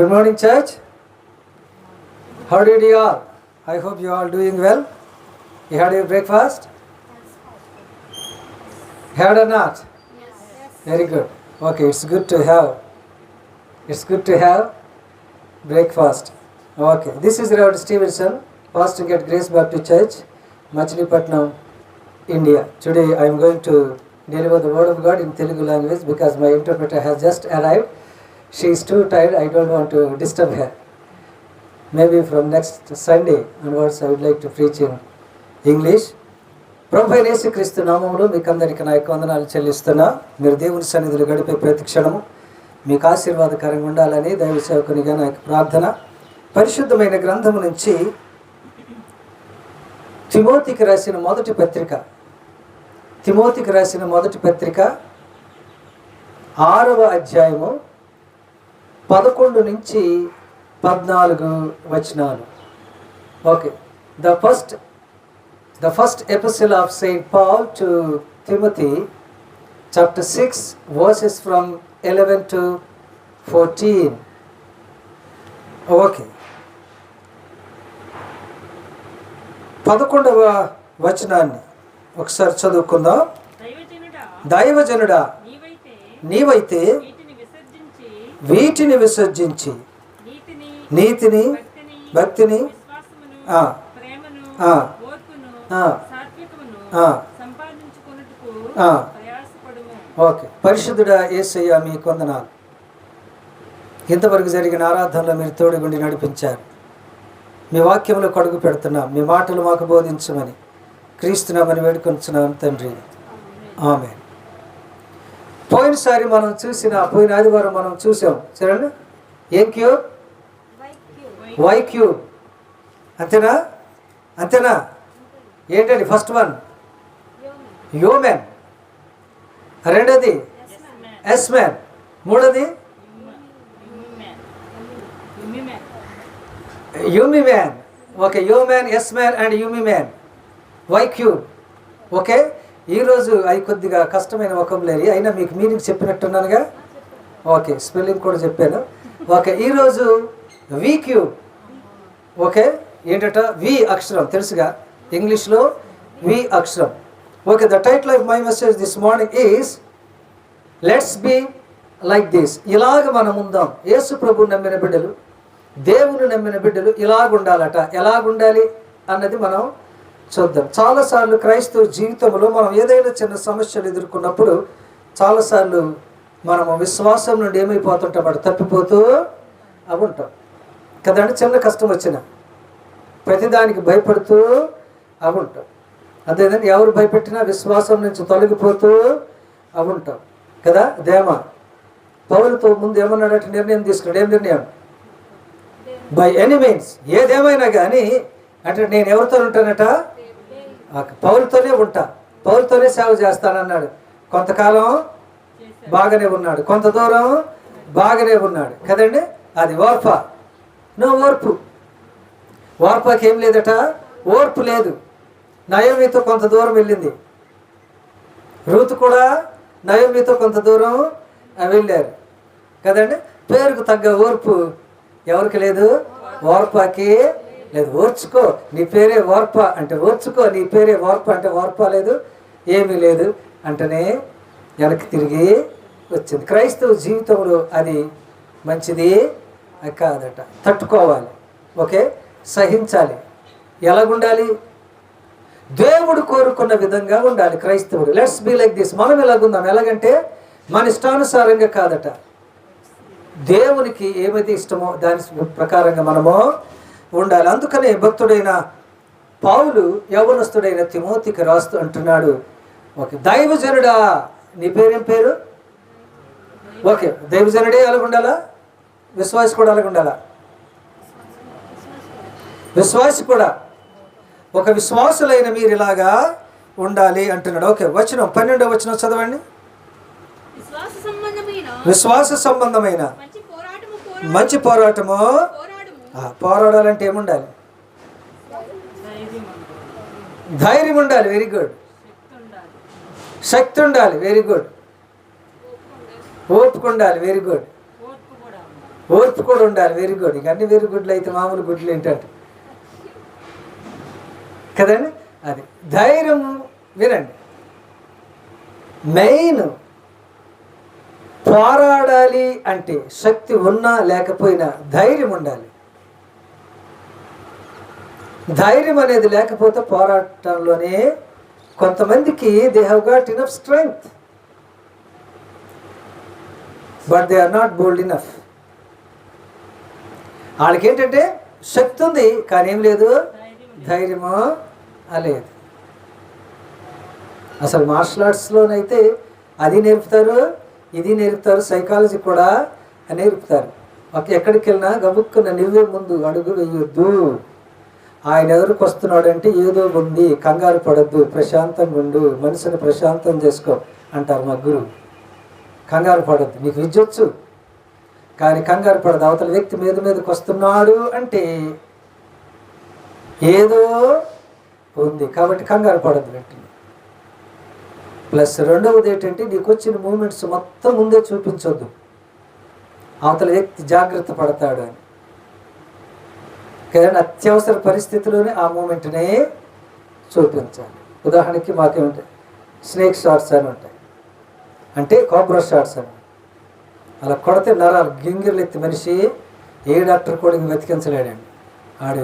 Good morning, church. How did you all? I hope you all doing well. You had your breakfast? Had or not? Yes. Very good. Okay, it's good to have. It's good to have breakfast. Okay, this is Reverend Stevenson, pastor at Grace Baptist Church, Machilipatnam, India. Today I am going to deliver the word of God in Telugu language because my interpreter has just arrived. She is too tired. I don't want to disturb her. Maybe from next Sunday onwards I would like to preach in English. ప్రభు అయిన యేసుక్రీస్తు నామములో మీకు అందరికీ నా యొక్క వందనాలు చెల్లిస్తున్నా. మీరు దేవుని సన్నిధిలో గడిపే ప్రతి క్షణము మీకు ఆశీర్వాదకరంగా ఉండాలని దైవ సేవకునిగా నా యొక్క ప్రార్థన. పరిశుద్ధమైన గ్రంథము నుంచి తిమోతికి రాసిన మొదటి పత్రిక 6వ అధ్యాయము 11 నుంచి 14 వచనాలు. Okay, the first epistle of Saint Paul to Timothy, chapter 6, verses from 11 to 14. Okay, 11వ వచనాన్ని ఒకసారి చదువుకుందాం. దైవజనుడా, నీవైతే వీటిని విసర్జించి నీతిని, భక్తిని, ఓకే. పరిశుద్ధుడా యేసయ్య మీకు వందనాలు. ఇంతవరకు జరిగిన ఆరాధనలో మీరు తోడుగుండి నడిపించారు. మీ వాక్యంలో కడుగు పెడుతున్నాం. మీ మాటలు మాకు బోధించమని క్రీస్తునామని వేడుకొంచున్నాం తండ్రి, ఆమేన్. పోయిన ఆదివారం మనం చూసాం. చూడండి, ఏం క్యూబ్? Why cube. అంతేనా? ఏంటండి? ఫస్ట్ వన్ హ్యూమెన్, రెండోది ఎస్ మ్యాన్, మూడోది యూమి man. Okay, human, S man and యూమి మ్యాన్, వై క్యూబ్. ఓకే, ఈరోజు అవి కొద్దిగా కష్టమైన వొకాబులరీ అయినా మీకు మీనింగ్ చెప్పినట్టున్నానుగా. ఓకే, స్పెల్లింగ్ కూడా చెప్పాను. ఓకే, ఈరోజు వి క్యూబ్. ఓకే, ఏంటట? వి అక్షరం తెలుసుగా, ఇంగ్లీష్లో వి అక్షరం. Okay, the title of my message this morning is let's be like this. ఇలాగ మనం ఉందాం. యేసు ప్రభు నమ్మిన బిడ్డలు, దేవుని నమ్మిన బిడ్డలు ఇలాగుండాలట. ఎలాగుండాలి అన్నది మనం చూద్దాం. చాలాసార్లు క్రైస్తవ జీవితంలో మనం ఏదైనా చిన్న సమస్యలు ఎదుర్కొన్నప్పుడు చాలాసార్లు మనము విశ్వాసం నుండి ఏమైపోతుంటాం, అటు తప్పిపోతూ ఉంటాం కదండి. చిన్న కష్టం వచ్చిన ప్రతిదానికి భయపడుతూ ఉంటాం. అదేనండి, ఎవరు భయపెట్టినా విశ్వాసం నుంచి తొలగిపోతూ ఉంటాం కదా. పౌలుతో ముందు ఏమన్నాడట? నిర్ణయం తీసుకున్నాడు. ఏం నిర్ణయం? బై ఎనీ మీన్స్, ఏదేమైనా కానీ అంటే నేను ఎవరితో ఉంటానట? పౌలుతోనే ఉంటా, పౌలుతోనే సేవ చేస్తానన్నాడు. కొంతకాలం బాగానే ఉన్నాడు, కొంత దూరం బాగానే ఉన్నాడు కదండి. అది ఓర్పా? నో ఓర్పు. ఓర్పాకి ఏం లేదట, ఓర్పు లేదు. నయోమితో కొంత దూరం వెళ్ళింది, రూతు కూడా నయోమితో కొంత దూరం వెళ్ళారు కదండి. పేరుకు తగ్గ ఓర్పు ఎవరికి లేదు? ఓర్పాకి లేదు. ఓర్చుకో, నీ పేరే ఓర్ప అంటే ఓర్చుకో, నీ పేరే ఓర్ప అంటే ఓర్ప లేదు, ఏమీ లేదు అంటేనే వెనక్కి తిరిగి వచ్చింది. క్రైస్తవ జీవితంలో అది మంచిది కాదట. తట్టుకోవాలి, ఓకే, సహించాలి. ఎలాగుండాలి? దేవుడు కోరుకున్న విధంగా ఉండాలి క్రైస్తవుడు. Let's be like this. మనం ఎలాగుందాం? ఎలాగంటే మన ఇష్టానుసారంగా కాదట. దేవునికి ఏమైతే ఇష్టమో దాని ప్రకారంగా మనము ఉండాలి. అందుకనే భక్తుడైన పౌలు యవనస్తుడైన తిమోతికి రాస్తూ అంటున్నాడు, ఓకే, దైవజనుడా, నీ పేరేం పేరు? ఓకే, దైవజనుడే అలాగుండాలా? విశ్వాసి కూడా అలాగుండాలా? విశ్వాసి కూడా, ఒక విశ్వాసులైన మీరు ఇలాగా ఉండాలి అంటున్నాడు. ఓకే, 12వ వచనం చదవండి. విశ్వాస సంబంధమైన మంచి పోరాటము. పోరాడాలంటే ఏముండాలి? ధైర్యం ఉండాలి. Very good. శక్తి ఉండాలి. Very good. ఓపిక ఉండాలి. Very good. ఓర్పు కూడా ఉండాలి. Very good. ఇక అన్ని వెరీ గుడ్లు అయితే మామూలు గుడ్లు ఏంటంటే కదండి. అది ధైర్యం. వినండి, మెయిన్ పోరాడాలి అంటే శక్తి ఉన్నా లేకపోయినా ధైర్యం ఉండాలి. ధైర్యం అనేది లేకపోతే పోరాటంలోనే కొంతమందికి they have got enough strength but they are not bold enough. వాళ్ళకి ఏంటంటే శక్తి ఉంది కానీ ఏం లేదు, ధైర్యమో లేదు. అసలు మార్షల్ ఆర్ట్స్లోనైతే అది నేర్పుతారు, ఇది నేర్పుతారు, సైకాలజీ కూడా నేర్పుతారు. ఎక్కడికి వెళ్ళినా గబుక్కున్న నువ్వే ముందు అడుగు వేయొద్దు. ఆయన ఎదురుకు వస్తున్నాడంటే ఏదో ఉంది, కంగారు పడద్దు, ప్రశాంతంగా ఉండు, మనసుని ప్రశాంతం చేసుకో అంటారు మా గురువు. కంగారు పడద్దు, నీకు విద్యొచ్చు కానీ కంగారు పడదు. అవతల వ్యక్తి మీదకి వస్తున్నాడు అంటే ఏదో ఉంది కాబట్టి కంగారు పడద్దు వెంటనే. ప్లస్ రెండవది ఏంటంటే నీకు వచ్చిన మూమెంట్స్ మొత్తం ముందే చూపించొద్దు, అవతల వ్యక్తి జాగ్రత్త పడతాడు అని. కానీ అత్యవసర పరిస్థితిలోనే ఆ మూమెంట్నే చూపించాలి. ఉదాహరణకి మాకేముంటాయి స్నేక్ షాట్స్ అని ఉంటాయి, అంటే కాబ్రా షాట్స్ అని. అలా కొడితే నరాలు గింగిర్లు ఎత్తి మనిషి ఏ డాక్టర్ కూడా ఇంక బతికించలేడండి. ఆడు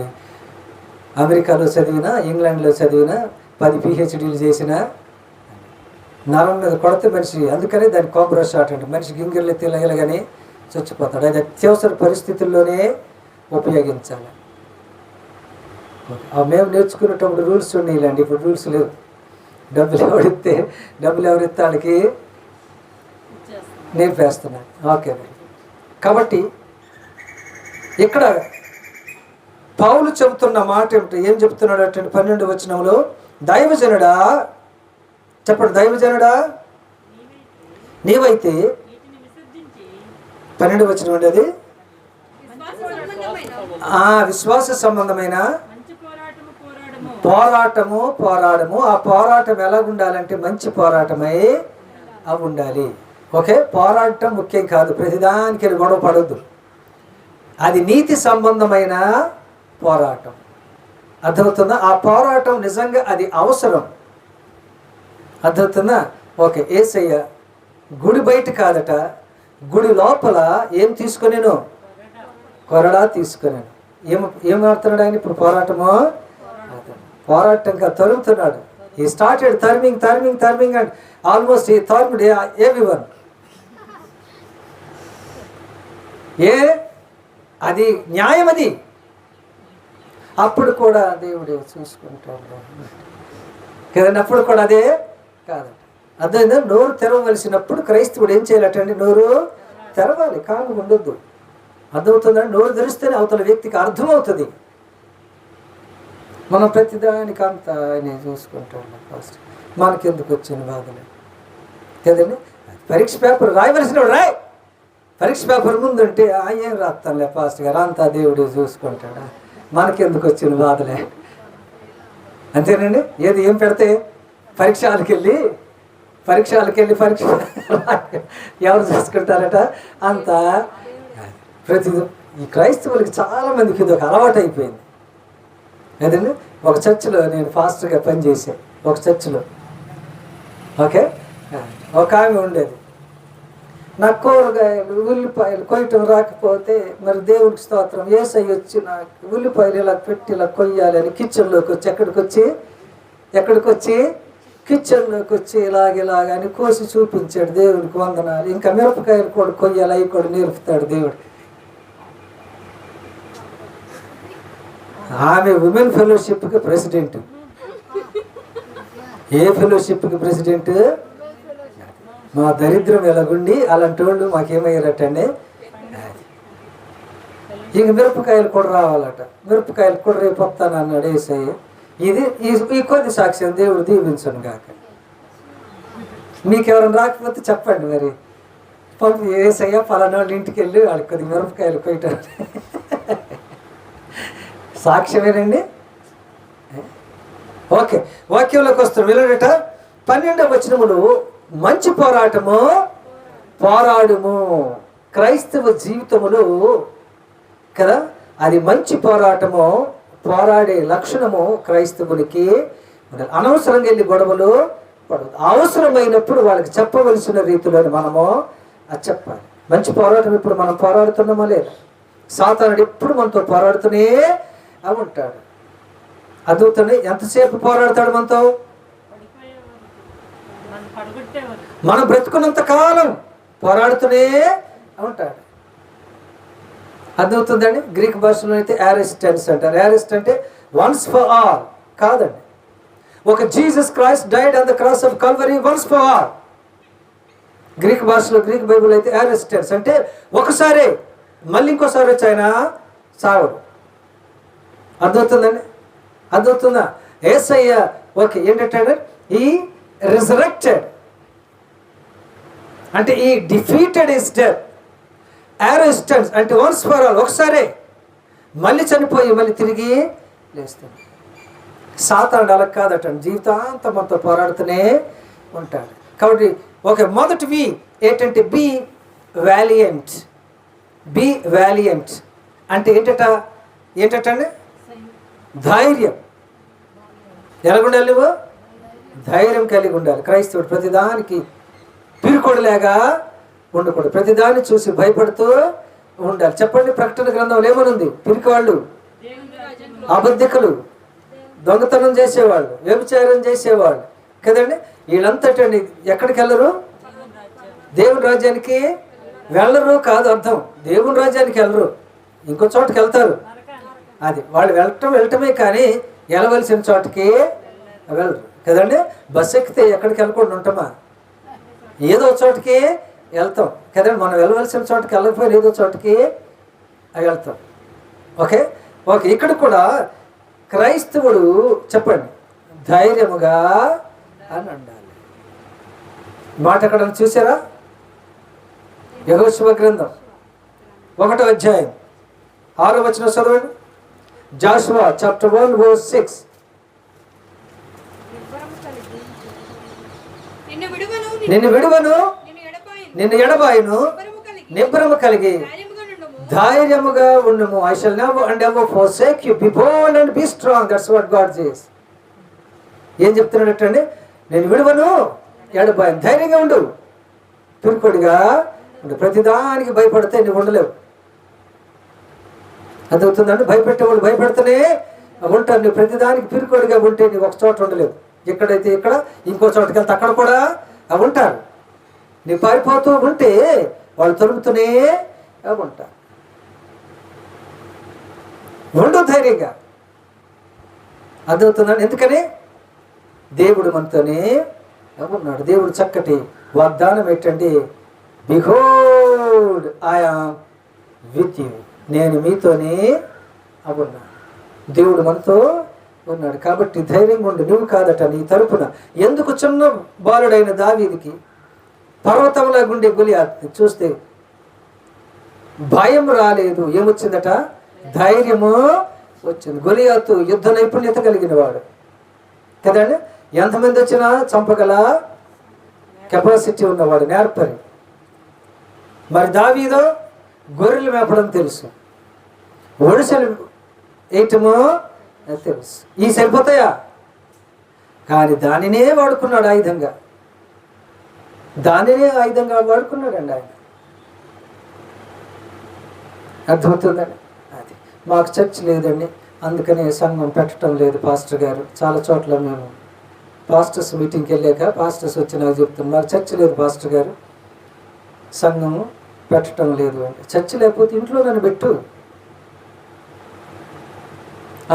అమెరికాలో చదివినా, ఇంగ్లాండ్లో చదివినా, 10 PhDలు చేసినా నరం మీద కొడితే మనిషి, అందుకనే దాన్ని కాబ్రా షాట్ అంటే మనిషి గింగిర్లు ఎత్తి ఇలాగని చచ్చిపోతాడు. అది అత్యవసర పరిస్థితుల్లోనే ఉపయోగించాలి. మేము నేర్చుకునేటప్పుడు రూల్స్ ఉండేలాండి, ఇప్పుడు రూల్స్ లేవు. డబ్బులు ఎవరిస్తే వాళ్ళకి నేర్పేస్తున్నాను. ఓకే. కాబట్టి ఇక్కడ పౌలు చెబుతున్న మాట ఏమిటి, ఏం చెప్తున్నాడు అంటే 12వ వచనంలో, దైవజనుడా, చెప్పండి, దైవజనుడా నీవైతే 12వ వచనం అండి అది, విశ్వాస సంబంధమైన పోరాడము. ఆ పోరాటం ఎలా ఉండాలంటే మంచి పోరాటమై అవి ఉండాలి. ఓకే, పోరాటం ముఖ్యం కాదు, ప్రతిదానికి గొడవ పడద్దు. అది నీతి సంబంధమైన పోరాటం. అర్థమవుతుందా? ఆ పోరాటం నిజంగా అది అవసరం. అర్థమవుతుందా? ఓకే. యేసయ్య గుడి బయట కాదట, గుడి లోపల ఏం తీసుకునేను, కొరడా తీసుకున్నాను. ఏం ఆడుతున్నాడు ఆయన ఇప్పుడు? పోరాటంగా తరుముతున్నాడు. ఈ స్టార్టెడ్ థర్మింగ్ అండ్ ఆల్మోస్ట్ ఈ థర్మ్డ్ ఎవ్రీవన్. అది న్యాయం. అది అప్పుడు కూడా దేవుడు చూసుకుంటాడు కదండి. అప్పుడు కూడా అదే కాదు. అర్థమైందా? నోరు తెరవలసినప్పుడు క్రైస్తవుడు ఏం చేయాలటండి, నోరు తెరవాలి, కాలు ఉండొద్దు. అర్థమవుతుందండి? నోరు తెరిస్తేనే అవతల వ్యక్తికి అర్థమవుతుంది. మనం ప్రతిదానికి అంతా ఆయన చూసుకుంటాడు. ఫస్ట్ మనకెందుకు వచ్చిన బాధలు కదండి. పరీక్ష పేపర్ రాయవలసిన రాయ్, పరీక్ష పేపర్ ముందుంటే ఏం రాస్తానులే ఫాస్ట్ గారు, అంతా దేవుడు చూసుకుంటాడా, మనకెందుకు వచ్చిన బాధలే. అంతేనండి. ఏం పెడితే పరీక్షలకు వెళ్ళి పరీక్ష ఎవరు చూసుకుంటారట అంతా. ఈ క్రైస్తవులకి చాలామందికి ఇది ఒక అలవాటు అయిపోయింది కదండి. ఒక చర్చిలో నేను ఫాస్ట్గా పనిచేసాను. ఒక చర్చిలో ఓకే, ఒక ఆమె ఉండేది. నాకు కూరగాయలు ఉల్లిపాయలు కొయ్యటం రాకపోతే, మరి దేవుడికి స్తోత్రం, యేసయ్య వచ్చి నాకు ఉల్లిపాయలు ఇలా పెట్టి ఇలా కొయ్యాలి అని కిచెన్లోకి వచ్చి ఎక్కడికి వచ్చి కిచెన్లోకి వచ్చి ఇలాగని కోసి చూపించాడు. దేవుడికి వందనాలు. ఇంకా మిరపకాయలు కూడా కొయ్యాలి, అవి కూడా నేర్పుతాడు దేవుడు. ఆమె ఉమెన్ ఫెలోషిప్కి ప్రెసిడెంట్. ఏ ఫెలోషిప్కి ప్రెసిడెంట్? మా దరిద్రం ఎలాగుండి అలాంటి వాళ్ళు మాకేమయ్యారటండి. ఇంక మిరపకాయలు కూడా రావాలట. మిరపకాయలు కూడా రేపు వస్తాను అన్నాడు యేసయ్య. ఈ కొద్ది సాక్ష్యం దేవుడు దీవించను గాక. మీకు ఎవరైనా రాకపోతే చెప్పండి, మరి పంపి యేసయ్య పలానా వాళ్ళ ఇంటికి వెళ్ళి వాళ్ళకి కొద్ది మిరపకాయలు కొయ్యటారు. సాక్ష్యమేనండి. ఓకే, వాక్యంలోకి వస్తాం. వెళ్ళడట 12వ వచనములు, మంచి పోరాడము క్రైస్తవ జీవితంలో కదా అది మంచి పోరాటము, పోరాడే లక్షణము క్రైస్తవునికి. అనవసరంగా వెళ్ళి గొడవలు పడదు. అవసరమైనప్పుడు వాళ్ళకి చెప్పవలసిన రీతిలో మనము అది చెప్పాలి. మంచి పోరాటం ఇప్పుడు మనం పోరాడుతున్నామా లేదా? సాతానుడు ఎప్పుడు మనతో పోరాడుతూనే ఉంటాడు. అదుగుతానే ఎంతసేపు పోరాడతాడు మనతో? మనం బ్రతుకున్నంత కాలం పోరాడుతూనే ఉంటాడు. అర్థమవుతుందండి. గ్రీక్ భాషలో అయితే యారిస్టెన్స్ అంటారు. యారిస్ట్ అంటే వన్స్ ఫర్ ఆల్ కాదండి. ఒక Jesus Christ died on the cross of Calvary once for all. Greek భాషలో, గ్రీక్ బైబుల్ అయితే యారిస్టెన్స్ అంటే ఒకసారి, మళ్ళీ ఇంకోసారి వచ్చి ఆయన సావడు. అర్థమవుతుందండి? అర్థమవుతుందా? యేసయ్య ఓకే ఏంటంటే ఈ రిజరెక్టెడ్ అంటే ఈ డిఫీటెడ్ ఇస్ డెత్. యారిస్టెన్స్ అంటే వన్స్ ఫర్ ఆల్, ఒకసారి మళ్ళీ చనిపోయి మళ్ళీ తిరిగి లేస్తాడు. సాతానుడు అలా కాదటండి, జీవితాంతం మనతో పోరాడుతూనే ఉంటాడు. కాబట్టి ఒక మొదటి వి ఏంటంటే బి వ్యాలియంట్. బి వ్యాలియంట్ అంటే ఏంటంటే ధైర్యం. ఎలాగుండాలి నువ్వు? ధైర్యం కలిగి ఉండాలి. క్రైస్తవుడు ప్రతిదానికి పిరుకొడలేగా ఉండకూడదు. ప్రతిదాన్ని చూసి భయపడుతూ ఉండాలి. చెప్పండి, ప్రకటన గ్రంథంలో ఏమనుంది? పిరికివాళ్ళు, అబద్ధికులు, దొంగతనం చేసేవాళ్ళు, వ్యభిచారం చేసేవాళ్ళు కదండి, వీళ్ళంతటండి ఎక్కడికి వెళ్ళరు? దేవుని రాజ్యానికి వెళ్ళరు కాదు అర్థం. దేవుని రాజ్యానికి వెళ్ళరు, ఇంకో చోటుకి వెళ్తారు. అది వాళ్ళు వెళ్ళటమే కానీ వెళ్ళవలసిన చోటుకి వెళ్ళరు కదండి. బస్సు ఎక్కితే ఎక్కడికి వెళ్ళకుండా ఉంటామా? ఏదో చోటుకి వెళ్తాం కదండి. మనం వెళ్ళవలసిన చోటుకి వెళ్ళకపోయినా ఏదో చోటుకి వెళ్తాం. Okay okay. ఇక్కడ కూడా క్రైస్తవుడు చెప్పండి ధైర్యముగా అని ఉండాలి. మాట ఎక్కడ చూసారా? యెహోషువ గ్రంథం 1వ అధ్యాయం 6వ వచనం చదవండి. Jashuva chapter 1 verse 6. నిన్ను విడువను, నిన్ను ఎడబాయును, నిబ్బరము కలిగి ధైర్యముగా ఉండుము. I shall never and ever forsake you. Be bold and be strong. That's what God says. ఏం చెప్తున్నాడటండి? నేను విడువను, ఎడబాయను, ధైర్యంగా ఉండు, పిరుకొడిగా ఉండు. ప్రతిదానికి భయపడితే నువ్వు ఉండలేవు. అదవుతుందండి. భయపెట్టేవాళ్ళు భయపెడితేనే ఉంటారు. నువ్వు ప్రతిదానికి పిరుకొడిగా ఉంటే నువ్వు ఒక చోట ఉండలేవు. ఎక్కడైతే ఇక్కడ, ఇంకో చోటుకి వెళ్తే అక్కడ కూడా ఉంటారు. నువ్వు పారిపోతూ ఉంటే వాళ్ళు తరుముతూనే ఉంటారు. ఉండు ధైర్యంగా. అర్థమవుతుందండి. ఎందుకని? దేవుడు మనతోనే ఉన్నాడు. దేవుడు చక్కటి వాగ్దానం ఏంటంటే, behold I am with you, నేను మీతోనే ఉన్నాను. దేవుడు మనతో ఉన్నాడు కాబట్టి ధైర్యంగా ఉండు. నువ్వు కాదట, నీ తరపున. ఎందుకు చిన్న బాలుడైన దావీదుకి పర్వతంలా గుండె గొలియాతుని చూస్తే భయం రాలేదు. ఏమొచ్చిందట? ధైర్యము వచ్చింది. గొలియాతు యుద్ధ నైపుణ్యత కలిగిన వాడు కదండి. ఎంతమంది వచ్చినా చంపగల కెపాసిటీ ఉన్నవాడు, నేర్పరి. మరి దావీదు గొర్రెలు మేపడం తెలుసు, ఒడిసెలు వేయటము తెలుసు. ఈ సరిపోతాయా? కానీ దానినే వాడుకున్నాడు ఆయుధంగా. దానినే ఆయుధంగా వాడుకున్నాడండి ఆయన. అర్థమవుతుందండి. అది మాకు చర్చ్ లేదండి, అందుకని సంఘం పెట్టడం లేదు పాస్టర్ గారు. చాలా చోట్ల మేము పాస్టర్స్ మీటింగ్కి వెళ్ళాక పాస్టర్స్ వచ్చి నాకు చెప్తున్నాం, మాకు చర్చ్ లేదు పాస్టర్ గారు, సంఘము పెట్టడం లేదు అంటే. చర్చ్ లేకపోతే ఇంట్లో నన్ను పెట్టు.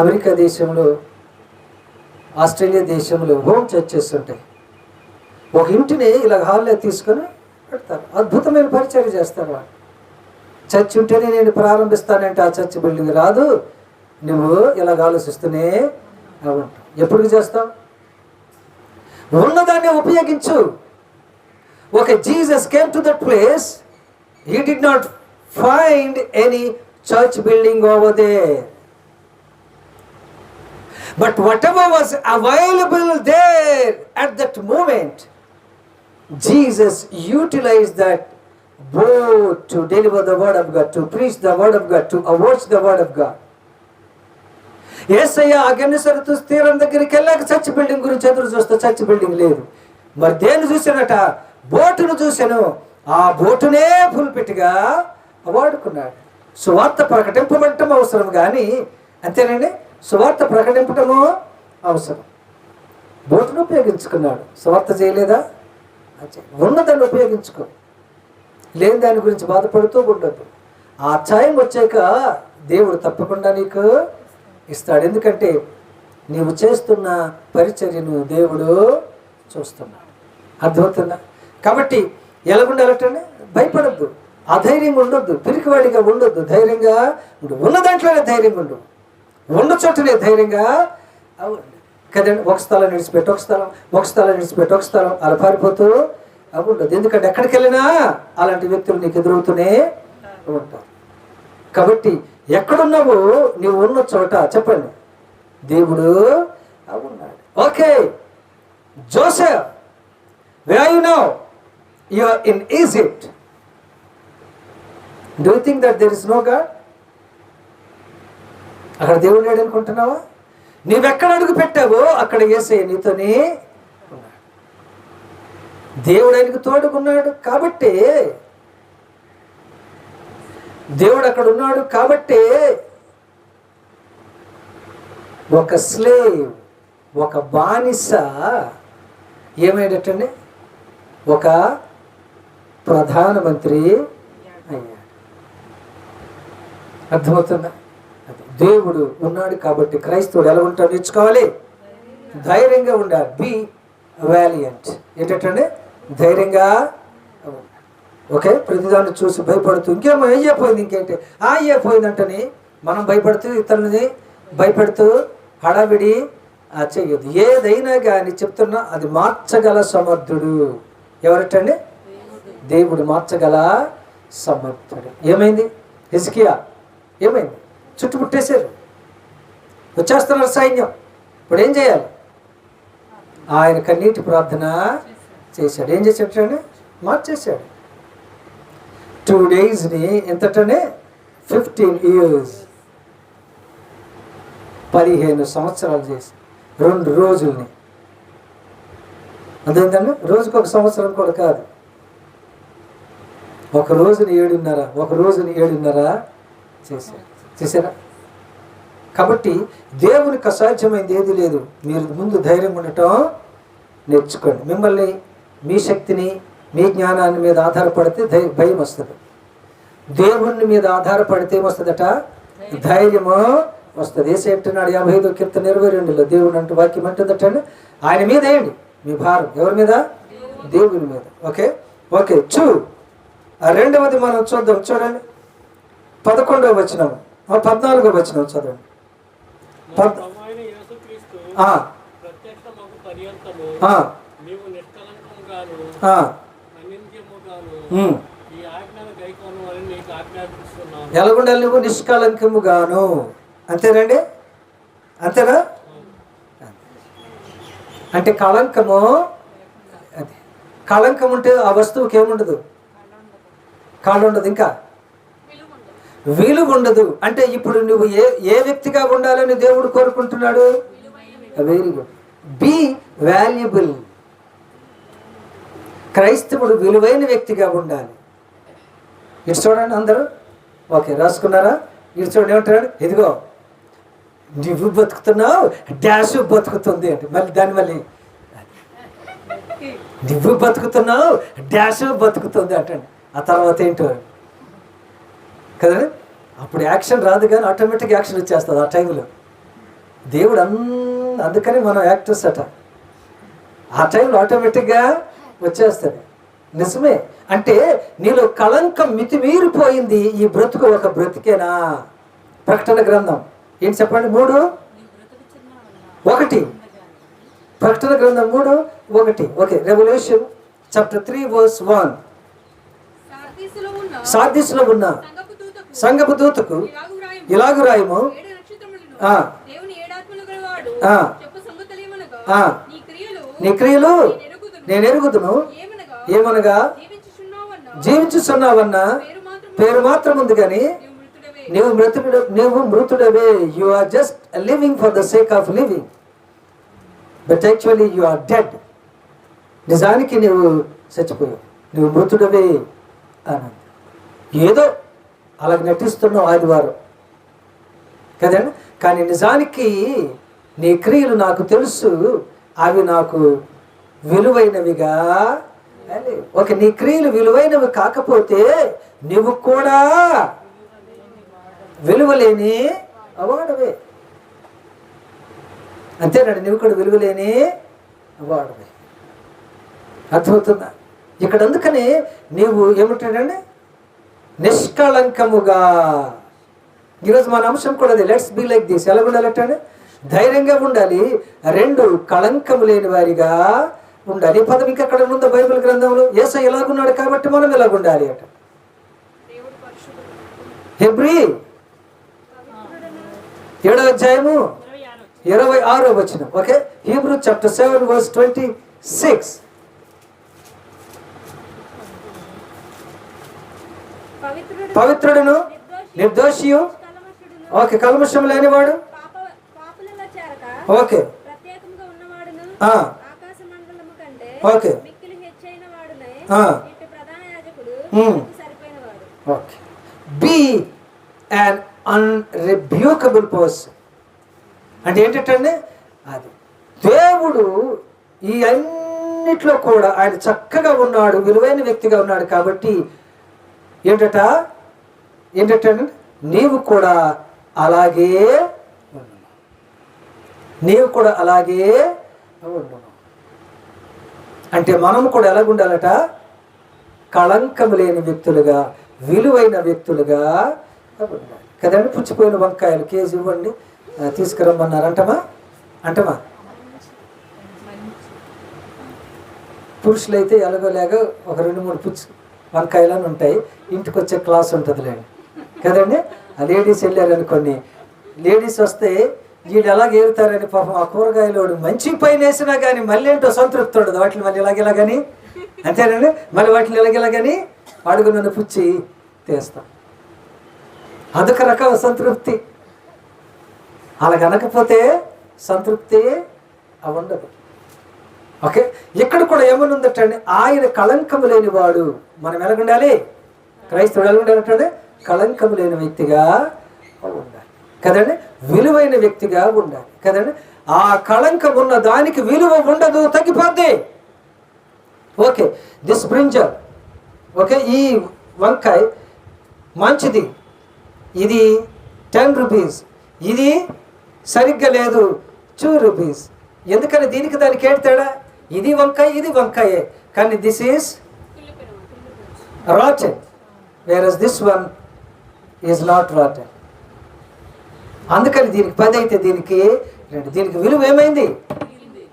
అమెరికా దేశంలో, ఆస్ట్రేలియా దేశంలో హోమ్ చర్చెస్ ఉంటాయి. ఒక ఇంటిని ఇలా హాల్లో తీసుకొని పెడతారు. అద్భుతమైన పరిచర్య చేస్తారు వాళ్ళు. చర్చ్ ఉంటేనే నేను ప్రారంభిస్తానంటే ఆ చర్చ్ బిల్డింగ్ రాదు. నువ్వు ఇలాగ ఆలోచిస్తూనే ఉంటావు. ఎప్పుడు చేస్తావు? ఉన్నదాన్ని ఉపయోగించు. Okay, Jesus came to that place. He did not find any church building over there. But whatever was available there at that moment, Jesus utilized that both to deliver the word of God, to preach the word of God, to avouch the word of God. యేసయ్య ఆ గెన్నేసరతు తీరం దగ్గరికి వెళ్ళాక church building గురించి ఎదురు చూస్తే church building లేదు. మరి దేన్ని చూశానట? బోటును చూశాను. ఆ బోటునే పుల్పిట్గా వాడుకున్నాడు. సువార్త ప్రకటింపబడటం అవసరం, కానీ అంతేనండి, సువార్త ప్రకటింపటము అవసరం. బోటును ఉపయోగించుకున్నాడు. సువార్త చేయలేదా? ఉన్నదాన్ని ఉపయోగించుకో, లేని దాని గురించి బాధపడుతూ ఉండద్దు. ఆ ఛాయం వచ్చాక దేవుడు తప్పకుండా నీకు ఇస్తాడు. ఎందుకంటే నీవు చేస్తున్న పరిచర్యను దేవుడు చూస్తున్నాడు. అర్థమవుతుందా? కాబట్టి ఎలాగుండాలంటే భయపడద్దు, అధైర్యంగా ఉండొద్దు, పిరికివాడిగా ఉండొద్దు, ధైర్యంగా ఉండు. ఉన్న దాంట్లోనే ధైర్యంగా ఉండు, ఉన్న చోటనే ధైర్యంగా కదండి. ఒక స్థలం విడిచిపెట్టి ఒక స్థలం విడిచిపెట్టి ఒక స్థలం అలా పారిపోతూ ఉండదు. ఎందుకంటే ఎక్కడికి వెళ్ళినా అలాంటి వ్యక్తులు నీకు ఎదురవుతూనే ఉంటారు. కాబట్టి ఎక్కడున్నావో నీవు ఉన్న చోట చెప్పండి, దేవుడు ఉన్నాడు. Okay, Joseph, where are you now? You are in Egypt. Do you think that there is no God? అక్కడ దేవుడు లేడు అనుకుంటున్నావా? నీవెక్కడ అడుగు పెట్టావో అక్కడ యేసయ్య నీతోనే ఉన్నాడు. దేవుడు ఆయనకు తోడుకున్నాడు కాబట్టి, దేవుడు అక్కడ ఉన్నాడు కాబట్టి ఒక స్లేవ్, ఒక బానిస ఏమైనట్టండి? ఒక ప్రధానమంత్రి అయ్యాడు. అర్థమవుతుందా? దేవుడు ఉన్నాడు కాబట్టి క్రైస్తవుడు ఎలా ఉంటాడు నేర్చుకోవాలి. ధైర్యంగా ఉండాలి. Be valiant. ఏంటంటే ధైర్యంగా. ఓకే, ప్రతిదాన్ని చూసి భయపడుతూ ఇంకేమో అయ్యిపోయింది, ఇంకేంటి అయ్యిపోయిందంటని మనం భయపడుతూ ఇతరులని భయపెడుతూ హడావిడి చెయ్యదు. ఏదైనా కానీ చెప్తున్నా అది మార్చగల సమర్థుడు ఎవరటండి? దేవుడు మార్చగల సమర్థుడు. ఏమైంది? హిజ్కియా ఏమైంది? చుట్టుముట్టేశారు, వచ్చేస్తున్నారు సైన్యం. ఇప్పుడు ఏం చేయాలి? ఆయన కన్నీటి ప్రార్థన చేశాడు. ఏం చేశాడు? మార్చేశాడు. 2 daysని ఎంతటనే 15 years, 15 సంవత్సరాలు చేసి 2 రోజుల్ని. అదేంటండి, రోజుకు 1 సంవత్సరం కూడా కాదు, ఒక రోజుని 7.5 చేశారా? కాబట్టి దేవునికి అసాధ్యమైంది ఏది లేదు. మీరు ముందు ధైర్యం ఉండటం నేర్చుకోండి. మిమ్మల్ని, మీ శక్తిని, మీ జ్ఞానాన్ని మీద ఆధారపడితే భయం వస్తుంది. దేవుని మీద ఆధారపడితే ఏమొస్తుందట? ధైర్యము వస్తుంది. యేసయ్య అంటున్నాడు 55వ కీర్తన 22లో, దేవుడు అంటూ వాక్యం అంటుందట, ఆయన మీద వేయండి మీ భారం. ఎవరి మీద? దేవుని మీద. ఓకే ఓకే రెండవది మనం చూద్దాం. చూడండి 11వ వచనం, 14వ వచనం చదవండి. ఎలాగుండాలి? నువ్వు నిష్కలంకముగాను. అంతేనండి? అంతేనా? అంటే కళంకము, అది కళంకం ఉంటే ఆ వస్తువుకి ఏముండదు? కాళ్ళు ఉండదు, ఇంకా విలువ ఉండదు. అంటే ఇప్పుడు నువ్వు ఏ వ్యక్తిగా ఉండాలని దేవుడు కోరుకుంటున్నాడు? Very good, be valuable. క్రైస్తవుడు విలువైన వ్యక్తిగా ఉండాలి. ఇటు చూడండి అందరూ. ఓకే, రాసుకున్నారా? ఇటు చూడండి, ఏమంటాడు? ఇదిగో నువ్వు బతుకుతున్నావు, డాష్ బతుకుతుంది అంటే మళ్ళీ నువ్వు బతుకుతున్నావు, డాష్ బతుకుతుంది అంటండి. ఆ తర్వాత ఏంటో కదండి, అప్పుడు యాక్షన్ రాదు కానీ ఆటోమేటిక్ యాక్షన్ వచ్చేస్తుంది ఆ టైంలో. దేవుడు అందుకని మనం యాక్టర్స్ అట, ఆ టైంలో ఆటోమేటిక్గా వచ్చేస్తుంది. నిజమే. అంటే నీలో కళంకం మితిమీరిపోయింది. ఈ బ్రతుకు ఒక బ్రతికేనా? ప్రకటన గ్రంథం ఏంటి చెప్పండి? 3:1. ప్రకటన గ్రంథం 3:1. Okay, Revelation chapter 3:1. సార్దీసులో ఉన్న సంఘపు దూతకు ఇలాగు రాయము, నీ క్రియలు నేను ఎరుగుదును. ఏమనగా జీవించుచున్నావన్న పేరు మాత్రం ఉంది కానీ నీవు మృతుడవే. You are just living for the sake of living, but actually you are dead. నిజానికి నువ్వు చచ్చిపోయావు, నువ్వు మృతుడవే అని. ఏదో అలా నటిస్తున్నావు ఆదివారం కదండి, కానీ నిజానికి నీ క్రియలు నాకు తెలుసు, అవి నాకు విలువైనవిగా. ఓకే, నీ క్రియలు విలువైనవి కాకపోతే నువ్వు కూడా విలువలేని వాడవే. అంతేనండి, నువ్వు కూడా విలువలేని వాడవే. అర్థమవుతుందా? ఇక్కడ అందుకని నీవు ఏమంటాడండి, నిష్కళంకముగా. ఈరోజు మన అంశం కూడా అది, లెట్స్ బీ లైక్ దిస్. ఎలా ఉండాలంటే ధైర్యంగా ఉండాలి, రెండు కళంకము లేని వారిగా ఉండాలి. ఈ పదం ఇంకా అక్కడ ఉందా బైబిల్ గ్రంథంలో? యేసయ్య ఎలాగున్నాడు కాబట్టి మనం ఎలాగుండాలి అట. హెబ్రీ 7వ అధ్యాయము 26వ వచనం. Okay, Hebrew chapter 7 verse 26. పవిత్రుడును నిర్దోషియు, ఓకే, కల్మషం లేనివాడు, okay, okay, okay. Be an unrebukable person అంటే ఏంటంటే అది దేవుడు ఈ అన్నిట్లో కూడా ఆయన చక్కగా ఉన్నాడు, విలువైన వ్యక్తిగా ఉన్నాడు. కాబట్టి ఏంటంటే నీవు కూడా అలాగే ఉండు. అంటే మనము కూడా ఎలాగుండాలట, కళంకము లేని వ్యక్తులుగా, విలువైన వ్యక్తులుగా ఉండాలి కదండి. పుచ్చిపోయిన వంకాయలు కేజీ ఇవ్వండి, తీసుకురమ్మన్నారు అంటమా పురుషులైతే ఎలాగోలేగా ఒక 2-3 వంకాయలని ఉంటాయి, ఇంటికి వచ్చే క్లాస్ ఉంటుందిలేండి కదండి. ఆ లేడీస్ వెళ్ళారు అనుకోండి, లేడీస్ వస్తే వీళ్ళు ఎలాగ ఏరుతారని పాపం ఆ కూరగాయలోడు మంచి పైన వేసినా కానీ మళ్ళీ ఏంటో సంతృప్తి ఉండదు. వాటిని మళ్ళీ ఇలాగేలాగని, అంతేనండి, మళ్ళీ వాటిని ఇలాగేలాగని అడుగు నన్ను పుచ్చి తీస్తాం. అదొక రకం సంతృప్తి. అలాగనకపోతే సంతృప్తి ఉండదు. ఓకే, ఇక్కడ కూడా ఏమని ఉందటండి, ఆయన కళంకము లేనివాడు. మనం ఎలాగుండాలి? క్రైస్తవుడు ఎలాగుండాలంటే కళంకము లేని వ్యక్తిగా ఉండాలి కదండి, విలువైన వ్యక్తిగా ఉండాలి కదండి. ఆ కళంకం ఉన్న దానికి విలువ ఉండదు, తగ్గిపోద్ది. ఓకే, దిస్ బ్రింజల్, ఓకే, ఈ వంకాయ మంచిది, ఇది 10 రూపీస్, ఇది సరిగ్గా లేదు 2 రూపీస్. ఎందుకని దీనికి దానికి ఏంటి తేడా? ఇది వంకాయ, ఇది వంకాయే, కానీ this is rotten, whereas this one is not rotten. అందుకని దీనికి 10 అయితే దీనికి 2. దీనికి విలువ ఏమైంది?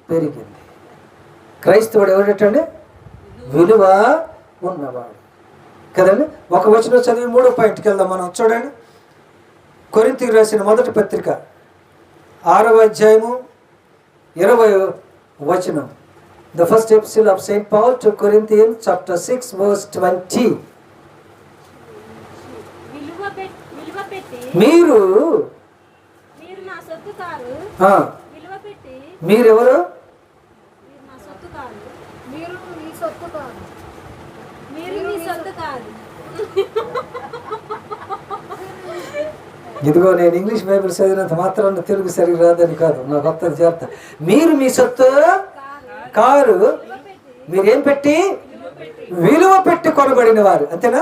పెరిగింది. క్రైస్తవుడు ఎవరటండి? విలువ ఉన్నవాడు కదండి. ఒక వచనం చదివి 3వ పాయింట్కి వెళ్దాం మనం. చూడండి, కొరింథీయులకు రాసిన మొదటి పత్రిక 6వ అధ్యాయము 20వ వచనం. The first epistle of St. Paul to Corinthians chapter 6 verse 20. మీరు నా సొత్తు కాదు, విలువ పెట్టి, మీరెవరు? మీరు నా సొత్తు కాదు, మీరు మీ సొత్తు కాదు, మీరు మీ సొత్తు కాదు. ఇదిగో నేను ఇంగ్లీష్ బైబిల్ చదివినంత మాత్రాన తెలుగు సరిగ్గా రాదని కాదు, నాకు కొత్తది చేస్తా. మీరు మీ సొత్తు కారు, మీరేం పెట్టి? విలువ పెట్టి కొనబడిన వారు, అంతేనా?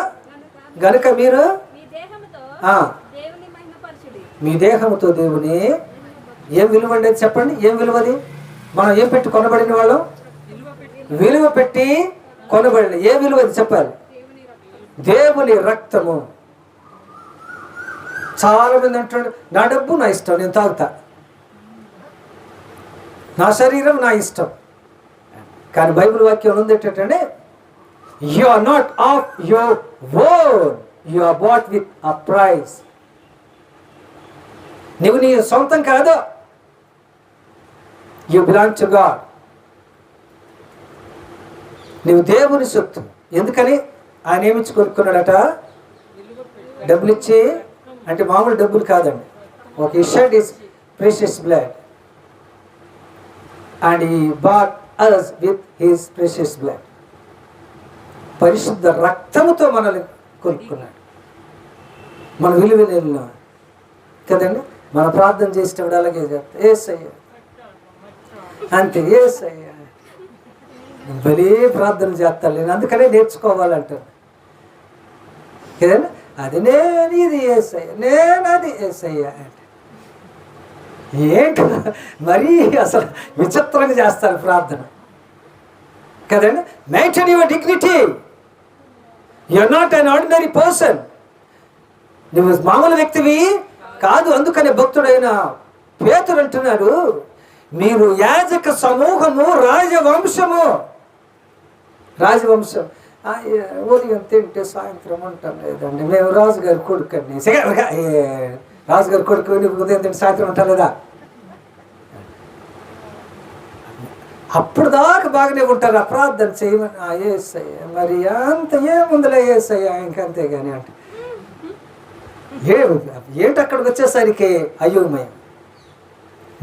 గనుక మీరు మీ దేహంతో దేవుని ఏం విలువ అండి చెప్పండి, ఏం విలువది? మనం ఏం పెట్టి కొనబడిన వాళ్ళం? విలువ పెట్టి కొనబడిన. ఏ విలువది చెప్పాలి? దేవుని రక్తము. చాలా మంది అంటాడు, నా డబ్బు నా ఇష్టం, నేను తాగుతా, నా శరీరం నా ఇష్టం. కానీ బైబిల్ వాక్యం ఉంది ఏంటంటే, you are not of your own, you are bought with a price. నువ్వు నీ సొంతం కాదు, యు బిలాంగ్ టు గాడ్. నువ్వు దేవుని సొత్తు. ఎందుకని? ఆయన ఏమిచ్చి కొనుక్కున్నాడట? డబ్బులు ఇచ్చి, అంటే మామూలు డబ్బులు కాదండి. ఒక he shed his precious blood and he bought us with his precious blood. పరిశుద్ధ రక్తముతో మనల్ని కొనుక్కున్నాడు. మన విలువలేను కదండి. మన ప్రార్థన చేసేటప్పుడు అలాగే చెప్తా, యేసయ్య అంతే, యేసయ్య భలే ప్రార్థన చేస్తాను నేను, అందుకనే నేర్చుకోవాలంటాను కదండి. అది నేను, ఇది యేసయ్య, నేను అది యేసయ్య అంటే ఏంటి మరీ అసలు విచిత్రంగా చేస్తారు ప్రార్థన కదండి. Maintain your dignity, you're not an ordinary person. నువ్వు మామూలు వ్యక్తివి కాదు. అందుకనే భక్తుడైన పేతురు అంటున్నాడు, మీరు యాజక సమూహము, రాజవంశము. రాజవంశం ఉదయం తింటే సాయంత్రం ఉంటాం లేదండి, మేము రాజుగారి కొడుకండి. రాజుగారి కొడుకు ఉదయం తింటే సాయంత్రం ఉంటాం లేదా? అప్పుడు దాకా బాగానే ఉంటారు. ప్రార్థన చేయమని యేసయ్య మరి అంత ఏముందిలే యేసయ్య ఇంకంతే కానీ అంటే ఏంటి అక్కడికి వచ్చేసరికి అయోమయం.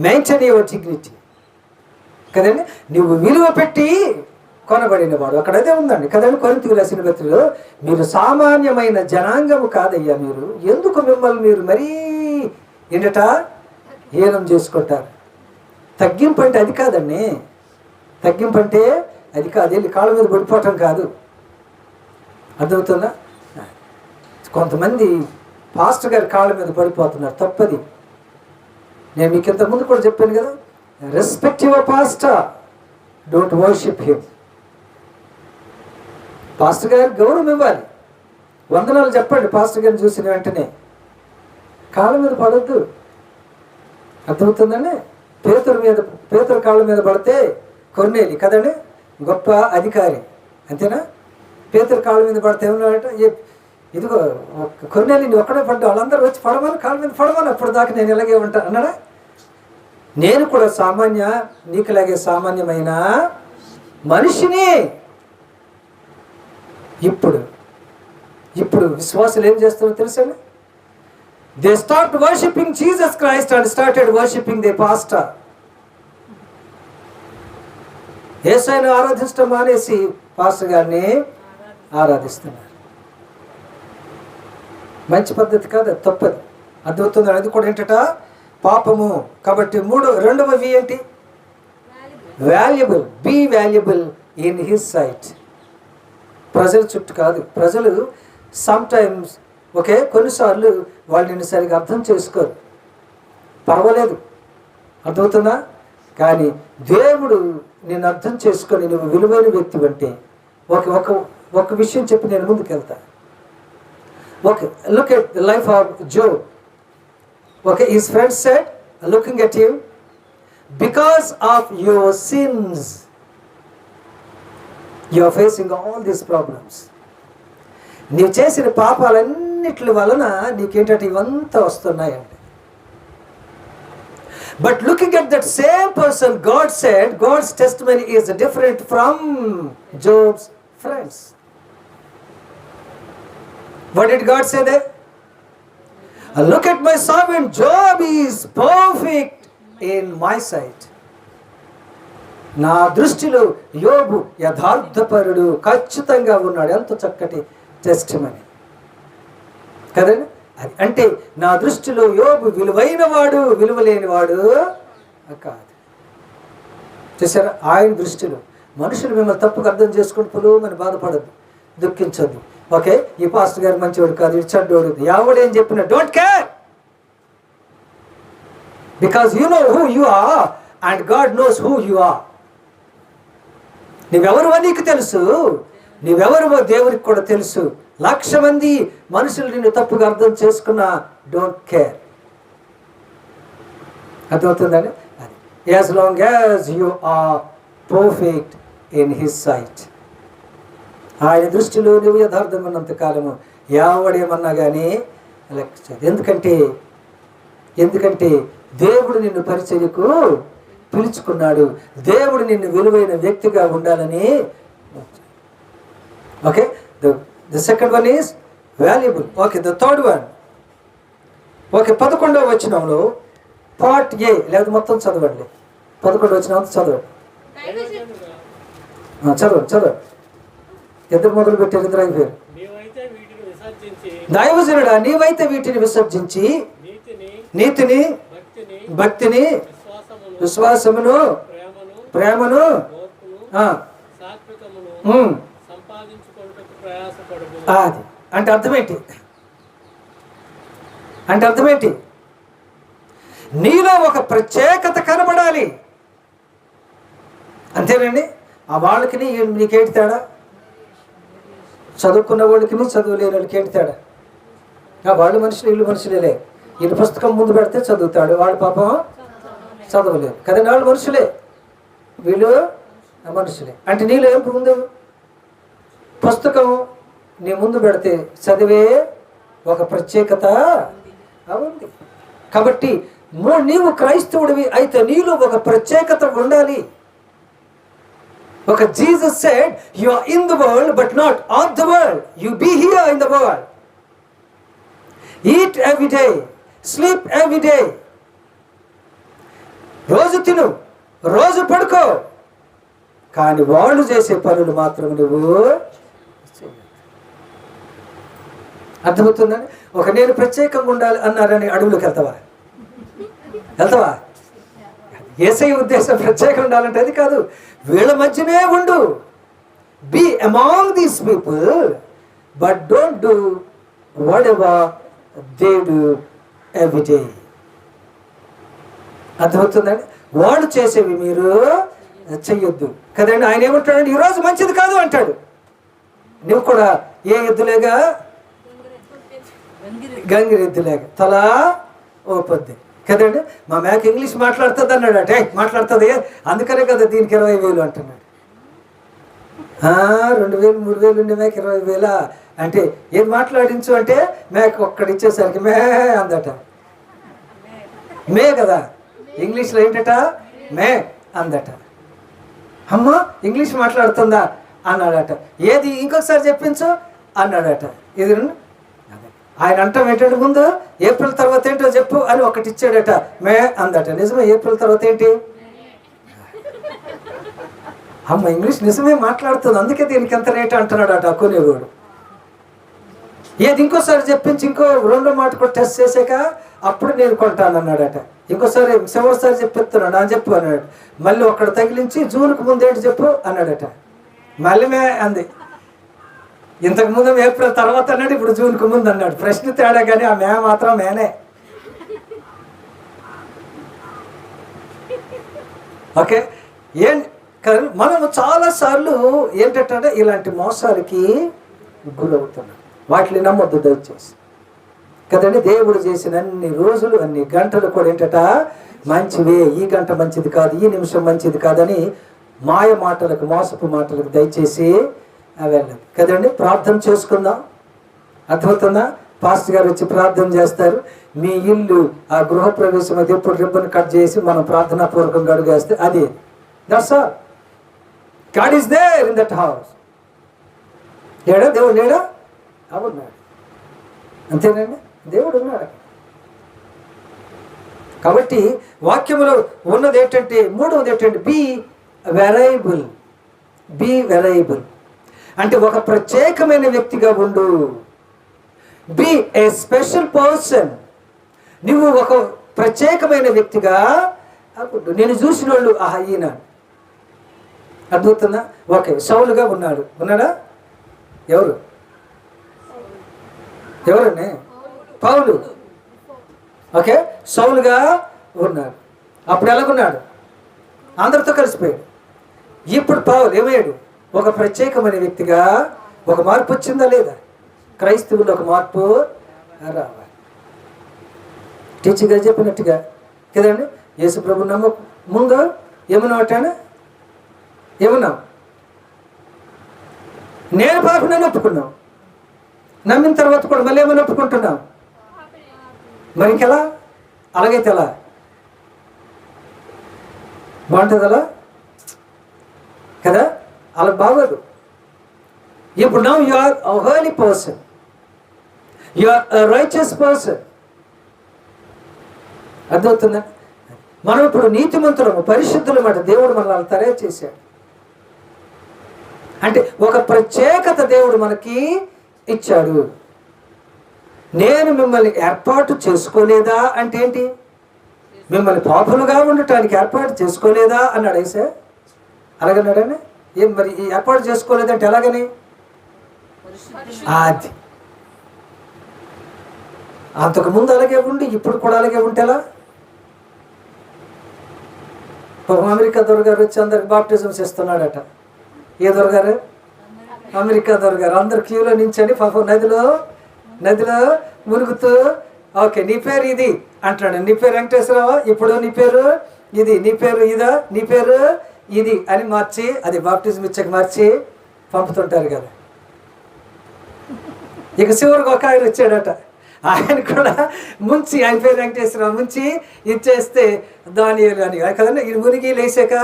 మెయింటైన్ యువర్ డిగ్నిటీ కదండి. నువ్వు విలువ పెట్టి కొనబడిన వాడు. అక్కడ అదే ఉందండి కదండి. కొరింథీయులకు రాసిన పత్రికలో, మీరు సామాన్యమైన జనాంగము కాదయ్యా, మీరు ఎందుకు మిమ్మల్ని మీరు మరీ ఏంటట హీనం చేసుకుంటారు. తగ్గింపు అంటే అది కాదండి. తగ్గింపు అంటే అది కాదు, వెళ్ళి కాళ్ళ మీద పడిపోవటం కాదు. అర్థమవుతుందా? కొంతమంది పాస్టర్ గారి కాళ్ళ మీద పడిపోతున్నారు, తప్పది. నేను మీకు ఇంతకుముందు కూడా చెప్పాను కదా, respect your pastor, don't worship him. Pastor గారికి గౌరవం ఇవ్వాలి, వందనాలు చెప్పండి పాస్టర్ గారిని చూసిన వెంటనే. కాళ్ళ మీద పడద్దు. అర్థమవుతుందండి. పేతురు కాళ్ళ మీద పడితే కొర్నేలి కదండి గొప్ప అధికారి, అంతేనా? పేతురు కాళ్ళ మీద పడితే ఏమన్నాడంటే, ఇదిగో కొర్నేలి నీ ఒక్కడే పడ్డా, వాళ్ళందరూ వచ్చి పడమని కాళ్ళ మీద పడమని, అప్పుడు దాకా నేను ఇలాగే ఉంటాను అన్నాడా? నేను కూడా నీకులాగే సామాన్యమైన మనిషిని. ఇప్పుడు విశ్వాసులు ఏం చేస్తారో తెలుసండి? They start worshipping Jesus Christ and started worshipping the pastor. యేసయ్యను ఆరాధించడం మానేసి పాస్టర్ గారిని ఆరాధిస్తున్నారు. మంచి పద్ధతి కాదు, అది తప్పదు. అర్థమవుతుంది. అది కూడా ఏంటట? పాపము. కాబట్టి రెండవ వి ఏంటి? Valuable. Be valuable in his sight. ప్రజల చుట్టూ కాదు. ప్రజలు సమ్టైమ్స్ కొన్నిసార్లు వాళ్ళు నిన్ను సరిగా అర్థం చేసుకోరు, పర్వాలేదు. అర్థమవుతుందా? కానీ దేవుడు నేను అర్థం చేసుకొని నువ్వు విలువైన వ్యక్తి అంటే ఒక విషయం చెప్పి నేను ముందుకు వెళ్తా. Look at the life of Job. His friends said, looking at him, because of your sins you are facing all these problems. నీవు చేసిన పాపాలన్నిటి వలన నీకేంటంటే ఇవంతా వస్తున్నాయండి. But looking at that same person, God said, God's testimony is different from Job's friends. What did God say there? Look at my servant Job, he is perfect in my sight. నా దృష్టిలో యోబు యథార్థపరుడు, ఖచ్చితంగా ఉన్నాడు. ఎంత చక్కటి testimony కదండి. అది అంటే నా దృష్టిలో యోబు విలువైన వాడు, విలువలేనివాడు కాదు. చూసారా? ఆయన దృష్టిలో మనుషులు మిమ్మల్ని తప్పుగా అర్థం చేసుకుని పులుమని బాధపడద్దు, దుఃఖించద్దు. ఈ పాస్టర్ గారు మంచివాడు కాదు, ఇటు చెడ్డోడు, ఎవడేం చెప్పినా don't care, because you know who you are and God knows who you are. నువ్వెవరువో నీకు తెలుసు, నువ్వెవరువో దేవుడికి కూడా తెలుసు. 1,00,000 మంది మనుషులు నిన్ను తప్పుగా అర్థం చేసుకున్నా డోంట్ కేర్. అర్థమవుతుందని? As long as you are perfect in his sight. ఆయన దృష్టిలో నువ్వు యథార్థంగా ఉన్నంత కాలము ఎవడేమన్నా కానీ లెక్క. ఎందుకంటే దేవుడు నిన్ను పరిచర్యకు పిలుచుకున్నాడు. దేవుడు నిన్ను విలువైన వ్యక్తిగా ఉండాలని. The second one is valuable. Okay, the third one. Okay, 11వ వచనంలో పార్ట్ ఏ, లేదా మొత్తం చదవండి. 11వ వచనం చదవండి. చదవండి. ఇద్దరు మొదలు పెట్టారు, ఇద్దరు అయిపోయారు. దైవజనుడా, నీవైతే వీటిని విసర్జించి నీతిని, భక్తిని, విశ్వాసమును, ప్రేమను అది అంటే అర్థమేంటి? నీలో ఒక ప్రత్యేకత కనబడాలి, అంతేనండి. ఆ వాళ్ళకి నీకేంటి తేడా? చదువుకున్న వాళ్ళకి చదువు లేని వాళ్ళకి ఏంటి తేడా? వాళ్ళు మనుషులు, వీళ్ళు మనుషులేలే. వీళ్ళు పుస్తకం ముందు పెడితే చదువుతాడు, వాడు పాపం చదవలేరు కదండి. వాళ్ళు మనుషులే, వీళ్ళు మనుషులే. అంటే నీలో ఏం ఉంది? పుస్తకం నీ ముందు పెడితే చదివే ఒక ప్రత్యేకత ఉంది. కాబట్టి నీవు క్రైస్తవుడివి అయితే నీలో ఒక ప్రత్యేకత ఉండాలి. ఒక Jesus said, you are in the world but not of the world. You be here in the world. Eat every day, sleep every day. రోజు తిను, రోజు పడుకో, కానీ వాళ్ళు చేసే పనులు మాత్రం నువ్వు అర్థమవుతుందండి. నేను ప్రత్యేకంగా ఉండాలి అన్నారని అడవులకు వెళ్తావా? యేసయ్య ఉద్దేశం ప్రత్యేకంగా ఉండాలంటే అది కాదు, వీళ్ళ మధ్యనే ఉండు. Be among these people but don't do whatever they do every day. అర్థమవుతుందండి. వాళ్ళు చేసేవి మీరు చెయ్యొద్దు కదండి. ఆయన ఏమంటాడండి? ఈరోజు మంచిది కాదు అంటాడు. నువ్వు కూడా ఏ ఎద్దులేగా, గంగిరెద్దులేగా తలా ఓపొద్ది కదండి. మా మేక ఇంగ్లీష్ మాట్లాడుతుంది అన్నాడు. అంటే మాట్లాడుతుంది, అందుకనే కదా దీనికి 20,000 అంటున్నాడు. 2,000 3,000 ఉండే మేక 20,000 అంటే ఏం మాట్లాడించు అంటే మేక ఒక్కడిచ్చేసరికి మే అందట. మే కదా ఇంగ్లీష్లో ఏంటట? మే అందట. అమ్మ ఇంగ్లీష్ మాట్లాడుతుందా అన్నాడట. ఏది ఇంకొకసారి చెప్పించు అన్నాడట. ఇది ఆయన అంటాం ఏంటంటే ముందు ఏప్రిల్ తర్వాత ఏంటో చెప్పు అని ఒకటి ఇచ్చాడట. మే అందట. నిజమే, ఏప్రిల్ తర్వాత ఏంటి? అమ్మ ఇంగ్లీష్ నిజమే మాట్లాడుతుంది, అందుకే దీనికి ఎంత రేటు అంటున్నాడట కొనేవాడు. ఏది ఇంకోసారి చెప్పించి ఇంకో రెండో మాట కూడా టెస్ట్ చేసాక అప్పుడు నేను కొంటాను అన్నాడట. ఇంకోసారి చివరిసారి చెప్పిస్తున్నాడు అని చెప్పు అన్నాడు. మళ్ళీ ఒక్కడ తగిలించి జూన్కు ముందేంటి చెప్పు అన్నాడట. మళ్ళీ మే అంది. ఇంతకు ముందు ఏప్రిల్ తర్వాత అన్నాడు, ఇప్పుడు జూన్కు ముందు అన్నాడు. ప్రశ్న తేడా కానీ ఆ మే మాత్రం మేనే. ఓకే, మనము చాలాసార్లు ఏంటంటే ఇలాంటి మోసాలకి గురవుతున్నాం. వాటిని నమ్మొద్దు దయచేసి కదండి. దేవుడు చేసిన అన్ని రోజులు అన్ని గంటలు కూడా ఏంటట మంచివే, ఈ గంట మంచిది కాదు, ఈ నిమిషం మంచిది కాదని మాయ మాటలకు, మోసపు మాటలకు దయచేసి వెళ్ళదు కదండి. ప్రార్థన చేసుకుందాం. అర్థమవుతుందా? పాస్టర్ గారు వచ్చి ప్రార్థన చేస్తారు. మీ ఇల్లు ఆ గృహప్రవేశం అది ఎప్పుడు రిబ్బన్ కట్ చేసి మనం ప్రార్థనా పూర్వకంగా అడుగేస్తే అది that's all. God is there in that house. లేడా దేవుడు? లేడా? అవున్నాడు. అంతేనండి, దేవుడు ఉన్నాడు. కాబట్టి వాక్యములో ఉన్నది ఏంటంటే, మూడవది ఏంటంటే బీ వెరైబుల్ అంటే ఒక ప్రత్యేకమైన వ్యక్తిగా ఉండు. Be a special person. నువ్వు ఒక ప్రత్యేకమైన వ్యక్తిగా ఉండు. నేను చూసిన వాళ్ళు ఈయన అద్భుతంగా ఓకే సౌలుగా ఉన్నాడా? ఎవరండి? పౌలు. ఓకే, సౌలుగా ఉన్నాడు. అప్పుడు ఎలాగున్నాడు? అందరితో కలిసిపోయాడు. ఇప్పుడు పౌలు ఏమయ్యాడు? ఒక ప్రత్యేకమైన వ్యక్తిగా. ఒక మార్పు వచ్చిందా లేదా? క్రైస్తవులు ఒక మార్పు రావాలి. టీచర్ గారు చెప్పినట్టుగా కదండి. యేసు ప్రభు ముందు ఏమన్నావు? నేను పాపనని ఒప్పుకున్నావు. నమ్మిన తర్వాత కూడా మళ్ళీ ఏమైనా ఒప్పుకుంటున్నావు. మరి ఇంకెలా? అలాగైతే ఎలా బాగుంటుంది? అలా కదా, అలా బాగోదు. ఇప్పుడు now you are a holy person, you are a righteous person. అర్థమవుతుందా? మనం ఇప్పుడు నీతిమంతులము, పరిశుద్ధులమాట. దేవుడు మనల్ని తయారు చేశాడు. అంటే ఒక ప్రత్యేకత దేవుడు మనకి ఇచ్చాడు. నేను మిమ్మల్ని ఏర్పాటు చేసుకోలేదా అంటే ఏంటి? మిమ్మల్ని పాపులుగా ఉండటానికి ఏర్పాటు చేసుకోలేదా అన్నాడు యేసయ్య. అలాగన్నాడని ఏం మరి ఈ ఏర్పాటు చేసుకోలేదంటే ఎలాగని? అది అంతకుముందు అలాగే ఉండి ఇప్పుడు కూడా అలాగే ఉంటేలా? అమెరికా దొరగారు వచ్చి అందరికి బాప్టిజమ్స్ ఇస్తున్నాడట. ఏ దొరగారు? అమెరికా దొరగారు. అందరు క్యూలో నించండి, పాపం నదిలో మురుగుతూ, ఓకే నీ పేరు ఇది అంటున్నాడు. నీ పేరు వెంకటేశ్వరరావు, ఇప్పుడు నీ పేరు ఇది, నీ పేరు ఇదా, నీ పేరు ఇది అని మార్చి, అది బాప్టిజం ఇచ్చాక మార్చి పంపుతుంటారు కదా. ఇక చివరికి ఒక ఆయన వచ్చాడట. ఆయన కూడా ముంచి, ఆయన పేరు వెంకటేశ్వరరావు, ముంచి ఇచ్చేస్తే దానియేలు అని కదండి. ఈ మునిగి లేచాక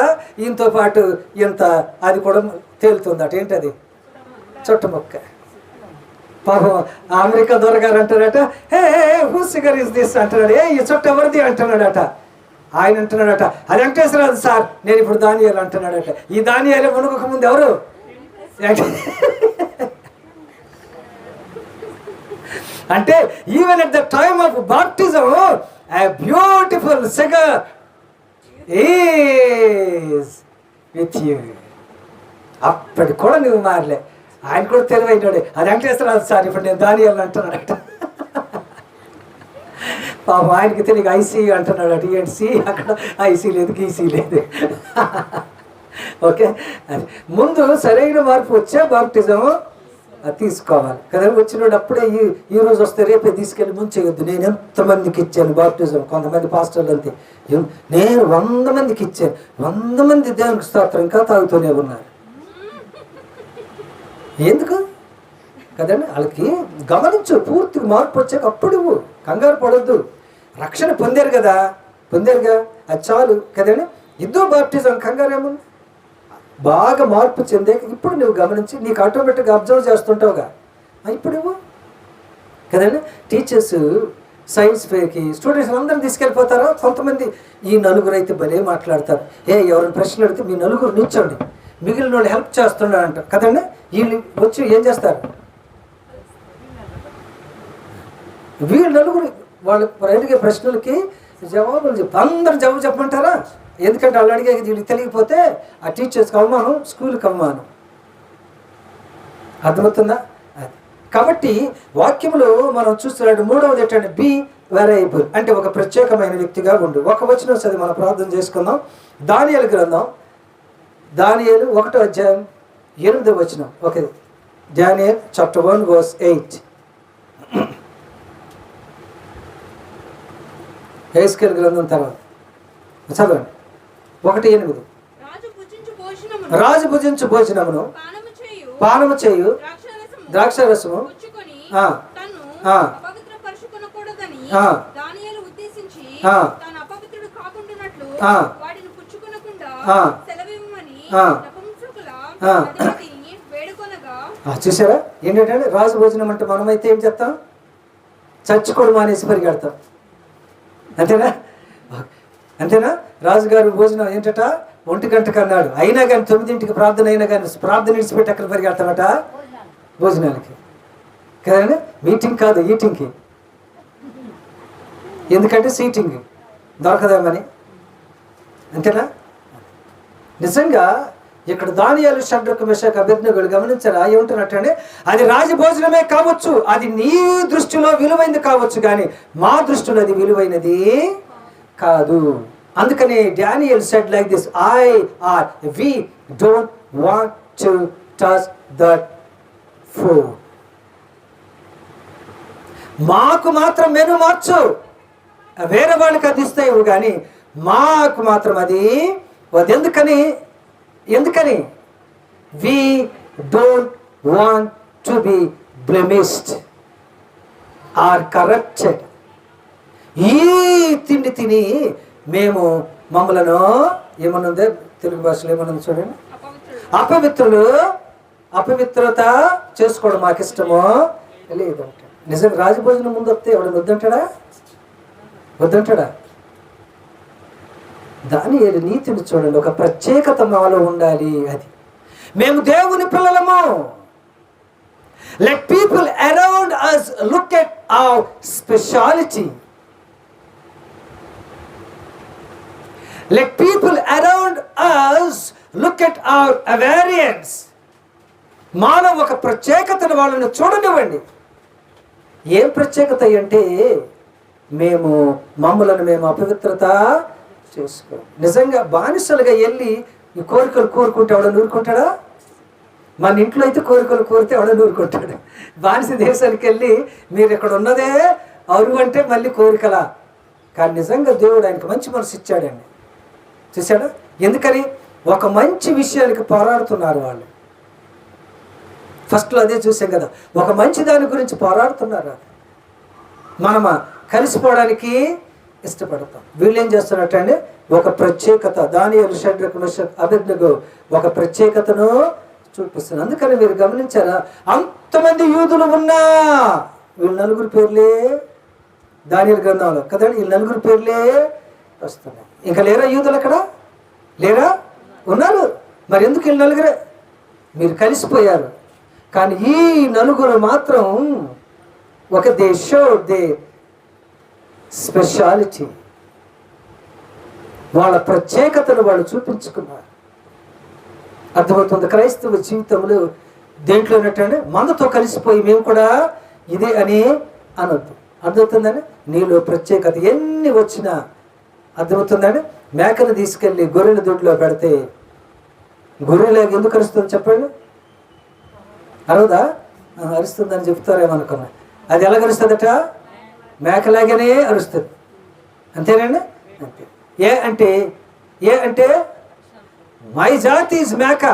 ఈయనతో పాటు ఇంత అది కూడా తేలుతుందట. ఏంటది? చుట్టముక్క. పాపం అమెరికా దొరగారు అంటాడట, hey who cigar is this అంటున్నాడు. ఈ చుట్ట ఎవరిది అంటున్నాడట. ఆయన అంటున్నాడట, అది వెంకటేశ్వరరావు సార్, నేను ఇప్పుడు దానియేలు అంటున్నాడట. ఈ దానియేలు మునుగక ముందు ఎవరు? అంటే even at the time of baptism a beautiful figure is with you. అప్పటి కూడా నువ్వు మారలే. ఆయన కూడా తెలివైనాడు. అది వెంకటేశ్వరరావు సార్, ఇప్పుడు నేను దానియేలు అంటున్నాడట. పాపం ఆయనకి తెలియక ఐసీయూ అంటున్నాడట. ఏంటి అక్కడ ఐసీ లేదు, గీసీ లేదు. ఓకే, ముందు సరైన మార్పు వచ్చే బాప్టిజం తీసుకోవాలి కదా. వచ్చినప్పుడు అప్పుడే ఈ రోజు వస్తే రేపే తీసుకెళ్ళి ముంచేయొద్దు. నేను ఎంతమందికి ఇచ్చాను బాప్టిజం. కొంతమంది పాస్టర్లు అంతే, నేను 100 మందికి ఇచ్చాను. 100 మంది దేవునికి స్తోత్రం ఇంకా తాగుతూనే ఉన్నారు. ఎందుకు కదండి? వాళ్ళకి గమనించు, పూర్తిగా మార్పు వచ్చాక అప్పుడు కంగారు పడొద్దు. రక్షణ పొందారుగా, అది చాలు కదండి. ఇద్దరు బాప్టిజం, కంగారు ఏముంది? బాగా మార్పు చెందే ఇప్పుడు నువ్వు గమనించి నీకు ఆటోమేటిక్గా అబ్జర్వ్ చేస్తుంటావుగా. ఇప్పుడు నువ్వు కదండి. టీచర్స్ సైన్స్ ఫేర్కి స్టూడెంట్స్ అందరం తీసుకెళ్ళిపోతారా? కొంతమంది ఈ నలుగురు అయితే భలే మాట్లాడతారు. ఎవరైనా ప్రశ్నలు అడిగితే మీ నలుగురు నిల్చోండి, మిగిలిన వాళ్ళు హెల్ప్ చేస్తున్నాడు అంటారు కదండి. వీళ్ళు వచ్చి ఏం చేస్తారు? వీళ్ళు నలుగురు వాళ్ళు అడిగే ప్రశ్నలకి జవాబులు అందరు జవాబు చెప్పమంటారా? ఎందుకంటే వాళ్ళు అడిగే వీళ్ళకి తెలియకపోతే ఆ టీచర్స్కి అవమానం, స్కూల్కి అవమానం. అర్థమవుతుందా? కాబట్టి వాక్యంలో మనం చూస్తున్నాడు. మూడవది ఏంటంటే బి వేరియబుల్, అంటే ఒక ప్రత్యేకమైన వ్యక్తిగా ఉండు. ఒక వచనం చదివి మనం ప్రార్థన చేసుకుందాం. దానియేలు గ్రంథం, దానియేలు 1వ అధ్యాయం 8వ వచనం. Okay, Daniel chapter 1 verse 8. హెస్కేల్ గ్రంథం తర్వాత చదవండి. 1:8. రాజు భుజించు భోజనమును పానము చేయు ద్రాక్షరసము చూసారా? ఏంటంటే రాజు భోజనం అంటే మనమైతే ఏం చెప్తాం? చచ్చుకోడు మానేసి పరిగెడతాం. అంతేనా? రాజుగారు భోజనం ఏంటట 1 గంటకు అన్నాడు. అయినా కానీ 9ంటికి ప్రార్థన అయినా కానీ ప్రార్థన విడిచిపెట్టి అక్కడ పరిగెడతామట భోజనాలకి కదండి. మీటింగ్ కాదు, ఈటింగ్కి. ఎందుకంటే సీటింగ్ దొరకదామని. అంతేనా? నిజంగా ఇక్కడ దానియేలు, షడ్రకు, మెషకు, అబేద్నెగోలు గమనించారా? ఏమంటున్నట్టండి, అది రాజభోజనమే కావచ్చు, అది నీ దృష్టిలో విలువైంది కావచ్చు, కానీ మా దృష్టిలో అది విలువైనది కాదు. అందుకని Daniel said like this, we don't want to touch that food. మాకు మాత్రం మెను మార్చు, వేరే వాళ్ళకి అది ఇస్తాయి కానీ మాకు మాత్రం అది ఎందుకని we don't want to be blemished or corrupted. ఈ తిండి తిని మేము మమ్మలను ఏమనుందే తెలుగు భాషలో ఏమనుంది చూడండి, అపవిత్రులు అపవిత్రత చేసుకోవడం మాకు ఇష్టమో లేదంట. నిజంగా రాజభోజనం ముందు వస్తే ఎవడని వద్దంటాడా? దానియేలు నీతిని చూడండి, ఒక ప్రత్యేకత మాలో ఉండాలి. అది మేము దేవుని పిల్లలము. Let people around us look at our speciality. Let people around us look at our variance. మానవ ఒక ప్రత్యేకతను వాళ్ళని చూడనివ్వండి. ఏం ప్రత్యేకత అంటే మమ్మలను మేము అపవిత్రత చేసుకో. నిజంగా బానిసలుగా వెళ్ళి ఈ కోరికలు కోరుకుంటే ఎవడో నూరుకుంటాడా? మన ఇంట్లో అయితే కోరికలు కోరితే ఎవడో నూరుకుంటాడు. బానిస దేశానికి వెళ్ళి మీరు ఇక్కడ ఉన్నదే అరువు అంటే మళ్ళీ కోరికలా? కానీ నిజంగా దేవుడు ఆయనకు మంచి మనసు ఇచ్చాడండి. చూశాడా? ఎందుకని? ఒక మంచి విషయానికి పోరాడుతున్నారు వాళ్ళు. ఫస్ట్లో అదే చూసాం కదా, ఒక మంచి దాని గురించి పోరాడుతున్నారు. మనమా కలిసిపోవడానికి ఇష్టపడతాం. వీళ్ళు ఏం చేస్తున్నట్టండి, ఒక ప్రత్యేకత. దానియేలు, షడ్రకు, మెషక్, అబేద్నెగో ఒక ప్రత్యేకతను చూపిస్తున్నారు. అందుకని మీరు గమనించారా, అంతమంది యూదులు ఉన్నా వీళ్ళు నలుగురు పేర్లే దానియేలు గ్రంథంలో కదండి, వీళ్ళు నలుగురు పేర్లే వస్తున్నాయి. ఇంకా లేరా యూదులు అక్కడ? లేరా? ఉన్నారు. మరి ఎందుకు వీళ్ళు నలుగురే? మీరు కలిసిపోయారు. కానీ ఈ నలుగురు మాత్రం దే షోడ్ దే స్పెషాలిటీ. వాళ్ళ ప్రత్యేకతను వాళ్ళు చూపించుకున్నారు. అర్థమవుతుంది? క్రైస్తవ జీవితంలో దేంట్లో ఉన్నట్టంటే మనతో కలిసిపోయి మేము కూడా ఇదే అని అనొద్దు. అర్థమవుతుందని? నీలో ప్రత్యేకత ఎన్ని వచ్చినా, అర్థమవుతుందని? మేకను తీసుకెళ్ళి గొర్రెల దొడ్లో పెడితే గొర్రెలాగా ఎందుకు అరుస్తుంది చెప్పండి? అరవదా? అరుస్తుందని చెప్తారేమనుకున్నా. అది ఎలా అరుస్తుందట? మేకలాగానే అరుస్తుంది. అంతేనండి? అంతే. ఏ అంటే మై జాతి ఈజ్ మేక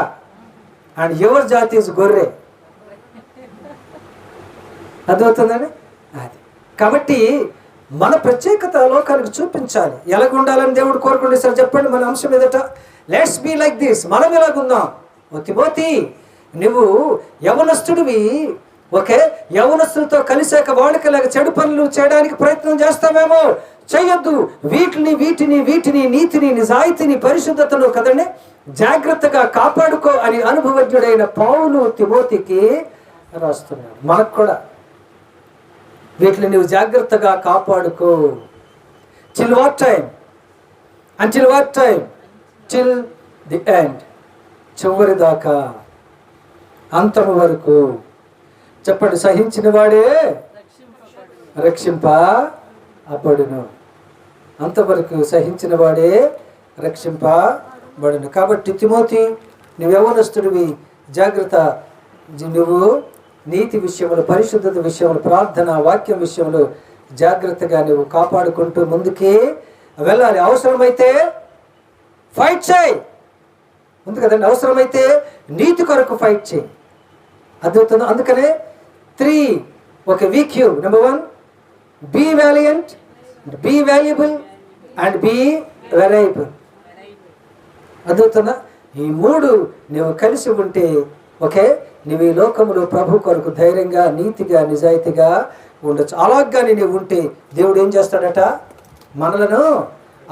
అండ్ యువర్ జాతి ఈజ్ గొర్రె. అర్థమవుతుందండి? అది కాబట్టి మన ప్రత్యేకత లోకానికి చూపించాలి. ఎలాగ ఉండాలని దేవుడు కోరుకుంటే సార్ చెప్పండి మన అంశం ఎదుట. Let's be like this. మనం ఎలాగుందాం? తిమోతి, నువ్వు యవనస్తుడివి. ఓకే, యవనస్తులతో కలిసాక వాళ్ళకిలాగా చెడు పనులు చేయడానికి ప్రయత్నం చేస్తామేమో. చేయొద్దు. వీటిని నీతిని, నిజాయితీని, పరిశుద్ధతను కదండి జాగ్రత్తగా కాపాడుకో అని అనుభవజ్ఞుడైన పౌలు తిమోతికి రాస్తున్నాడు. మనకు కూడా వీటిని నువ్వు జాగ్రత్తగా కాపాడుకో. Till what time? Until what time? Till the end. చివరి దాకా, అంతము వరకు. చెప్పండి, సహించిన వాడే రక్షింపబడును. అంతవరకు సహించిన వాడే రక్షింపబడును. కాబట్టి తిమోతి, నువ్వు యవ్వనస్తుడివి, జాగ్రత్త. నువ్వు నీతి విషయంలో, పరిశుద్ధత విషయంలో, ప్రార్థన, వాక్యం విషయంలో జాగ్రత్తగా నువ్వు కాపాడుకుంటూ ముందుకే వెళ్ళాలి. అవసరమైతే ఫైట్ చేయి. ఉంది కదండి, అవసరమైతే నీతి కొరకు ఫైట్ చేయి. అర్థమవుతుంది? అందుకనే 3 ఒక వీక్యూ. Number 1, be valiant, be valuable and be variable. అర్థమవుతుందా? ఈ 3 నువ్వు కలిసి ఉంటే ఓకే, నువ్వు ఈ లోకంలో ప్రభు కొరకు ధైర్యంగా, నీతిగా, నిజాయితీగా ఉండొచ్చు. అలాగాని నువ్వు ఉంటే దేవుడు ఏం చేస్తాడట? మనలను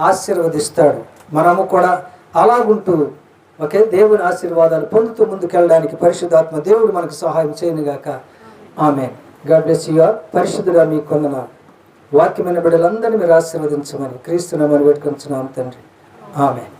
ఆశీర్వదిస్తాడు. మనము కూడా అలాగుంటూ ఓకే దేవుని ఆశీర్వాదాలు పొందుతూ ముందుకెళ్ళడానికి పరిశుద్ధాత్మ దేవుడు మనకు సహాయం చేయనుగాక. ఆమేన్. God bless you all. పరిశుద్ధుడా మీకు వందనాలు. వాక్యమైన బిడ్డలందరినీ మీరు ఆశీర్వదించమని క్రీస్తు నామమున వేడుకొంచున్నాము తండ్రి. ఆమేన్.